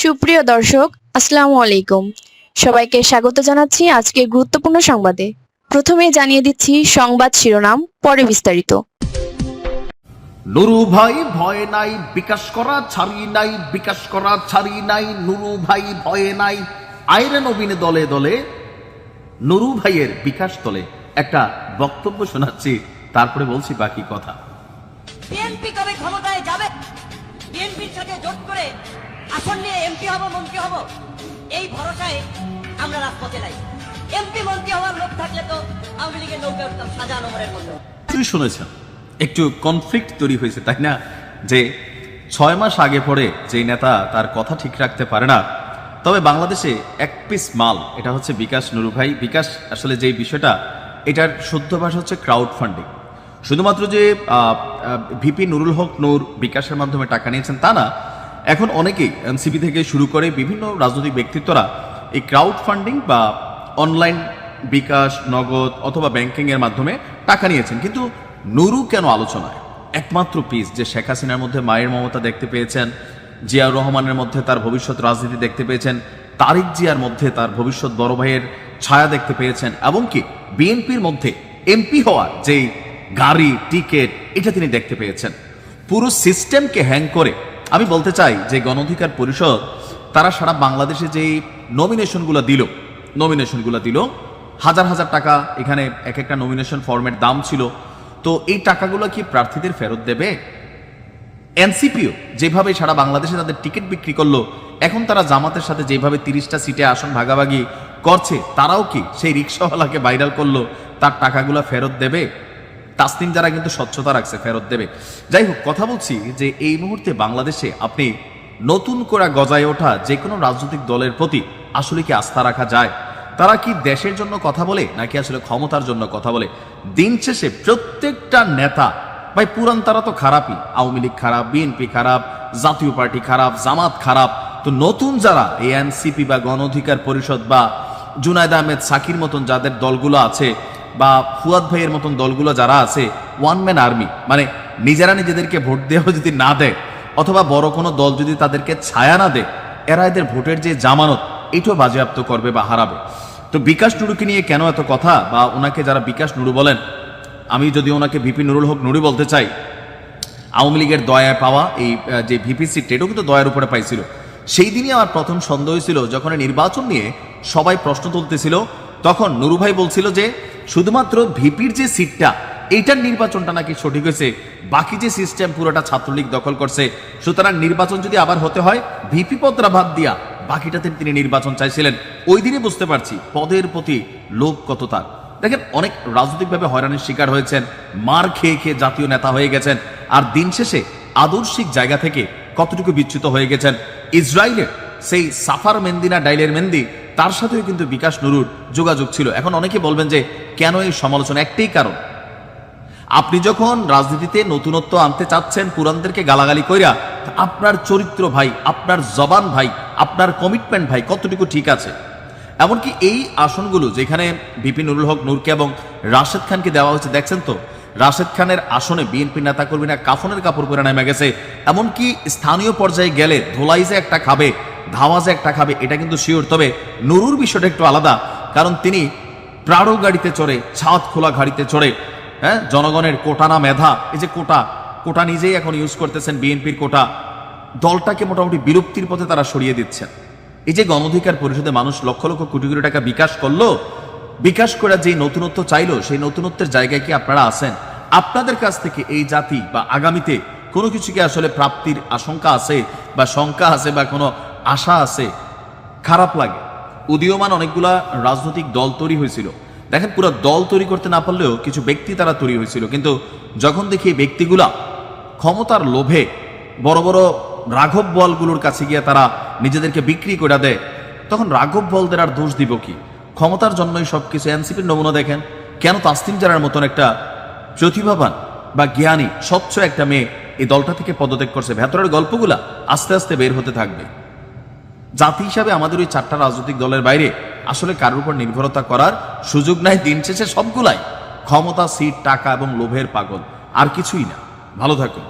সুপ্রিয় দর্শক, আসসালামু আলাইকুম। সবাইকে স্বাগত জানাচ্ছি আজকের গুরুত্বপূর্ণ সংবাদে। প্রথমে জানিয়ে দিচ্ছি সংবাদ শিরোনাম, পরে বিস্তারিত। নুরু ভাই ভয় নাই, বিকাশ করা ছাড়ি নাই, বিকাশ করা ছাড়ি নাই, নুরু ভাই ভয়ে নাই। আইরে নবীনে দলে দলে নুরু ভাইয়ের বিকাশ তলে একটা বক্তব্য শোনাচ্ছি, তারপরে বলছি বাকি কথা। বিএনপি কবে ক্ষমতায় যাবে? বিএনপির সাথে জোট করে আসন নিয়ে এমপি হব, মন্ত্রী হব, এই ভরসায় আমরা রাজপথে নাই। এমপি মন্ত্রী হওয়ার লোক থাকলে তো আওয়ামী লীগের নৌকা উঠতাম সাজা নম্বরের মতো। তুই শুনেছেন একটু কনফ্লিক্ট তৈরি হয়েছে, তাই না? যে 6 মাস আগে পরে যে নেতা তার কথা ঠিক রাখতে পারে না। তবে বাংলাদেশে এক পিস মাল, এটা হচ্ছে বিকাশ নুরু ভাই। বিকাশ আসলে যে বিষয়টা, এটার শুদ্ধ ভাষা হচ্ছে ক্রাউড ফান্ডিং। শুধুমাত্র যে ভিপি নুরুল হক নূর বিকাশের মাধ্যমে টাকা নিয়েছেন তা না, এখন অনেকেই এনসিপি থেকে শুরু করে বিভিন্ন রাজনৈতিক ব্যক্তিত্বরা এই ক্রাউড ফান্ডিং বা অনলাইন বিকাশ, নগদ অথবা ব্যাংকিং এর মাধ্যমে টাকা নিয়েছেন। কিন্তু নুরু কেন আলোচনায়? একমাত্র পিস যে শেখ হাসিনার মধ্যে মায়ের মমতা দেখতে পেয়েছেন, জিয়াউর রহমানের মধ্যে তার ভবিষ্যৎ রাজনীতি দেখতে পেয়েছেন, তারিক জিয়ার মধ্যে তার ভবিষ্যৎ বড় ভাইয়ের ছায়া দেখতে পেয়েছেন, এমনকি বিএনপির মধ্যে এমপি হওয়ার যেই গাড়ি, টিকিট, এটা তিনি দেখতে পেয়েছেন। পুরো সিস্টেমকে হ্যাং করে আমি বলতে চাই যে গণ অধিকার পরিষদ তারা সারা বাংলাদেশে যেই নমিনেশনগুলো দিল, হাজার হাজার টাকা, এখানে এক একটা নমিনেশন ফর্মের দাম ছিল। তো এই টাকাগুলো কি প্রার্থীদের ফেরত দেবে? এনসিপিও যেভাবে সারা বাংলাদেশে তাদের টিকিট বিক্রি করলো, এখন তারা জামাতের সাথে যেভাবে 30টা সিটে আসন ভাগাভাগি করছে, তারাও কি সেই রিক্সাওয়ালাকে ভাইরাল করলো, তার টাকাগুলো ফেরত দেবে? তাসনিম যারা কিন্তু স্বচ্ছতা রাখছে, ফেরত দেবে। যাই হোক, কথা বলছি যে এই মুহূর্তে বাংলাদেশে আপনি নতুন করে গজায় ওঠা যে কোনো রাজনৈতিক দলের প্রতি আসলে কি আস্থা রাখা যায়? তারা কি দেশের জন্য কথা বলে নাকি আসলে ক্ষমতার জন্য কথা বলে? দিন শেষে প্রত্যেকটা নেতা ভাই পুরান তারা তো খারাপই। আওয়ামী লীগ খারাপ, বিএনপি খারাপ, জাতীয় পার্টি খারাপ, জামাত খারাপ। তো নতুন যারা এএনসিপি বা গণ অধিকার পরিষদ বা জুনায়দ আহমেদ সাকির মতন যাদের দলগুলো আছে, বা ফুয়াদ ভাইয়ের মতন দলগুলো যারা আছে, ওয়ান ম্যান আর্মি, মানে নিজেরা নিজেদেরকে ভোট দেওয়া যদি না দেয়, অথবা বড় কোনো দল যদি তাদেরকে ছায়া না দেয়, এরা এদের ভোটের যে জামানত এটাও বাজেয়াপ্ত করবে বা হারাবে। তো বিকাশ নুরুকে নিয়ে কেন এত কথা, বা ওনাকে যারা বিকাশ নুরু বলেন, আমি যদি ওনাকে ভিপি নুরুল হক নুরি বলতে চাই, আওয়ামী লীগের দয়ায় পাওয়া এই যে ভিপি সিট, এটাও কিন্তু দয়ার উপরে পাইছিল। সেই দিনই আমার প্রথম সন্দেহ হয়েছিল, যখন নির্বাচন নিয়ে সবাই প্রশ্ন তুলতেছিল, তখন নুরু ভাই বলছিল যে শুধুমাত্র ভিপির যে সিটটা, এইটার নির্বাচনটা নাকি সঠিক হয়েছে, বাকি যে সিস্টেম পুরোটা ছাত্রলীগ দখল করছে। সুতরাং নির্বাচন যদি আবার হতে হয়, ভিপি পদরা বাদ দিয়া বাকিটাতে তিনি নির্বাচন চাইছিলেন। ওই দিনে বুঝতে পারছি পদের প্রতি লোভ কত তার। দেখেন, অনেক রাজনৈতিকভাবে হয়রানির শিকার হয়েছেন, মার খেয়ে খেয়ে জাতীয় নেতা হয়ে গেছেন, আর দিন শেষে আদর্শিক জায়গা থেকে কতটুকু বিচ্যুত হয়ে গেছেন। ইসরায়েলের সেই সাফার মেন্দিনা ডাইলের মেন্দি, তার সাথেও কিন্তু বিকাশ নুরুর যোগাযোগ ছিল। এখন অনেকে বলবেন যে কেন এই সমালোচনা? একটাই কারণ, আপনি যখন রাজনীতিতে নতুনত্ব আনতে চাচ্ছেন, পুরানদেরকে গালাগালি কইরা, আপনার চরিত্র ভাই, আপনার জবান ভাই, আপনার কমিটমেন্ট ভাই কতটুকু ঠিক আছে? এমনকি এই আসনগুলো যেখানে ভিপি নুরুল হক নূরকে এবং রাশেদ খানকে দেওয়া হচ্ছে, দেখছেন তো রাশেদ খানের আসনে বিএনপি নেতা কর্মীরা কাফনের কাপড় পরে নেমে গেছে। এমনকি স্থানীয় পর্যায়ে গেলে ধোলাই যে একটা খাবে, ধাওয়া যে একটা খাবে, এটা কিন্তু শিওর। তবে নুরুর বিষয়টা একটু আলাদা, কারণ তিনি প্রাড়ো গাড়িতে চড়ে, ছাদ খোলা গাড়িতে চড়ে, হ্যাঁ, জনগণের কোটা না মেধা, এই যে কোটা নিজেই এখন ইউজ করতেছেন, বিএনপির কোটা, দলটাকে মোটামুটি বিলুপ্তির পথে তারা সরিয়ে দিচ্ছেন। এই যে গণ অধিকার পরিষদে মানুষ লক্ষ লক্ষ কোটি কোটি টাকা বিকাশ করলো, বিকাশ করে যে নতুনত্ব চাইলো, সেই নতুনত্বের জায়গায় কি আপনারা আছেন? আপনাদের কাছ থেকে এই জাতি বা আগামীতে কোনো কিছুকে আসলে প্রাপ্তির আশঙ্কা আছে বা শঙ্কা আছে বা কোনো আশা আছে? খারাপ লাগে। উদীয়মান অনেকগুলা রাজনৈতিক দল তৈরি হয়েছিল, দেখেন পুরো দল তৈরি করতে না পারলেও কিছু ব্যক্তি তারা তৈরি হয়েছিল, কিন্তু যখন দেখি এই ব্যক্তিগুলা ক্ষমতার লোভে বড় বড় রাঘব বলগুলোর কাছে গিয়ে তারা নিজেদেরকে বিক্রি করে দেয়, তখন রাঘব বলদের আর দোষ দিব কি? ক্ষমতার জন্যই সবকিছু। এনসিপির নমুনা দেখেন, কেন তাসনিম জারার মতন একটা প্রতিভাবান বা জ্ঞানী স্বচ্ছ একটা মেয়ে এই দলটা থেকে পদত্যাগ করছে। ভেতরের গল্পগুলা আস্তে আস্তে বের হতে থাকবে। জাতি হিসাবে আমাদের ওই 4টা রাজনৈতিক দলের বাইরে আসলে কারোর উপর নির্ভরতা করার সুযোগ নাই। দিন শেষে সবগুলাই ক্ষমতা, সিট, টাকা এবং লোভের পাগল, আর কিছুই না। ভালো থাকুন।